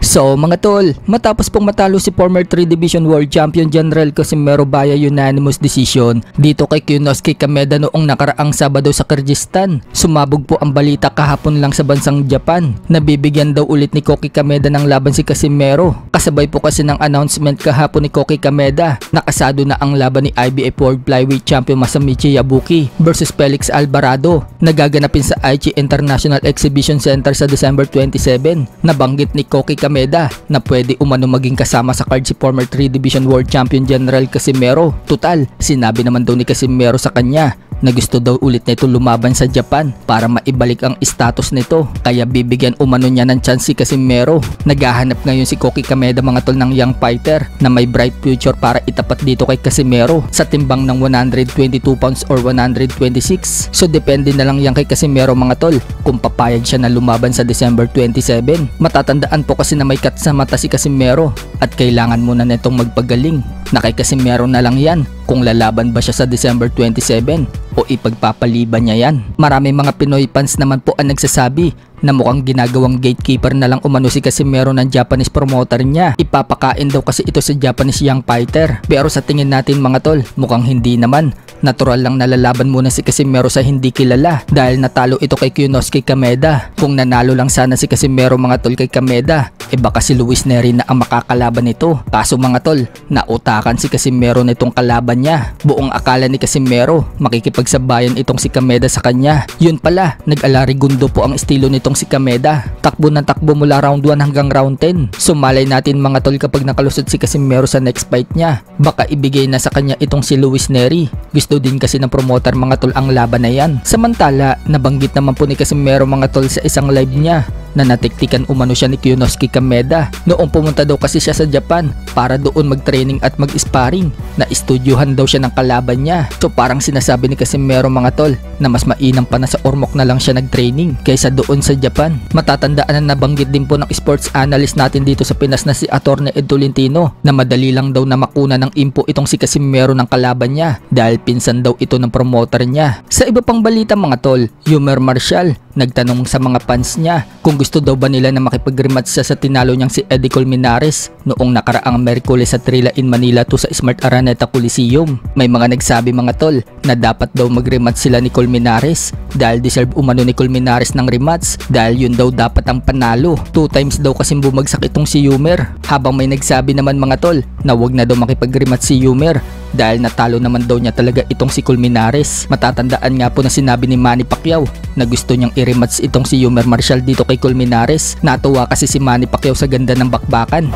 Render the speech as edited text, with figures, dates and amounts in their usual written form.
So mga tol, matapos pong matalo si former 3 Division World Champion General Casimero via unanimous decision dito kay Kiyunosuke Kameda noong nakaraang Sabado sa Kyrgyzstan, sumabog po ang balita kahapon lang sa bansang Japan na bibigyan daw ulit ni Koki Kameda ng laban si Casimero. Kasabay po kasi ng announcement kahapon ni Koki Kameda, nakasado na ang laban ni IBF World Flyweight Champion Masamichi Yabuki versus Felix Alvarado na gaganapin sa Aichi International Exhibition Center sa December 27. Nabanggit ni Koki Kameda na pwede umano maging kasama sa card si former 3 Division World Champion General Casimero. Tutal, sinabi naman daw ni Casimero sa kanya na gusto daw ulit nito lumaban sa Japan para maibalik ang status nito, kaya bibigyan umano niya ng chance si Casimero. Naghahanap ngayon si Koki Kameda mga tol ng young fighter na may bright future para itapat dito kay Casimero sa timbang ng 122 pounds or 126. So depende na lang yan kay Casimero mga tol kung papayag siya na lumaban sa December 27. Matatandaan po kasi na may cut sa mata si Casimero at kailangan muna netong magpagaling. Na kay Casimero na lang yan kung lalaban ba siya sa December 27 o ipagpapaliban niya yan. Maraming mga Pinoy fans naman po ang nagsasabi na mukhang ginagawang gatekeeper na lang umano si Casimero ng Japanese promoter niya. Ipapakain daw kasi ito sa Japanese young fighter. Pero sa tingin natin mga tol, mukhang hindi naman. Natural lang nalalaban muna si Casimero sa hindi kilala dahil natalo ito kay Kiyunosuke Kameda. Kung nanalo lang sana si Casimero mga tol kay Kameda, baka si Luis Nery na ang makakalaban nito. Kaso mga tol, nautakan si Casimero nitong kalaban niya. Buong akala ni Casimero makikipagsabayan itong si Kameda sa kanya. Yun pala, nag-alarigundo po ang estilo nitong si Kameda. Takbo ng takbo mula round 1 hanggang round 10. Sumalay natin mga tol kapag nakalusot si Casimero sa next fight niya, baka ibigay na sa kanya itong si Luis Nery. Gusto din kasi ng promoter mga tol ang laban na yan. Samantala, nabanggit naman po ni Casimero mga tol sa isang live niya na natiktikan umano siya ni Kiyunosuke Kameda noong pumunta daw kasi siya sa Japan para doon mag-training at mag-sparring. Na estudyohan daw siya ng kalaban niya. So parang sinasabi ni Casimero mga tol na mas mainam pa na sa Ormoc na lang siya nag-training kaysa doon sa Japan. Matatandaan na nabanggit din po ng sports analyst natin dito sa Pinas na si Atty. Ed Tolentino na madali lang daw na makuna ng info itong si Casimero ng kalaban niya dahil pinsan daw ito ng promoter niya. Sa iba pang balita mga tol, Yumer Marshall nagtanong sa mga fans niya kung gusto daw ba nila na makipag-rematch siya sa tinalo niyang si Eddie Colmenares noong nakaraang Merkules sa Trilla in Manila to sa Smart Araneta Coliseum. May mga nagsabi mga tol na dapat daw mag-rematch sila ni Colmenares dahil deserve umano ni Colmenares ng rematch dahil yun daw dapat ang panalo. 2 times daw kasi bumagsak itong si Yumer, habang may nagsabi naman mga tol na wag na daw makipag-rematch si Yumer dahil natalo naman daw niya talaga itong si Colmenares. Matatandaan nga po na sinabi ni Manny Pacquiao na gusto niyang i-rematch itong si Yumer Marshall dito kay Colmenares. Natuwa kasi si Manny Pacquiao sa ganda ng bakbakan.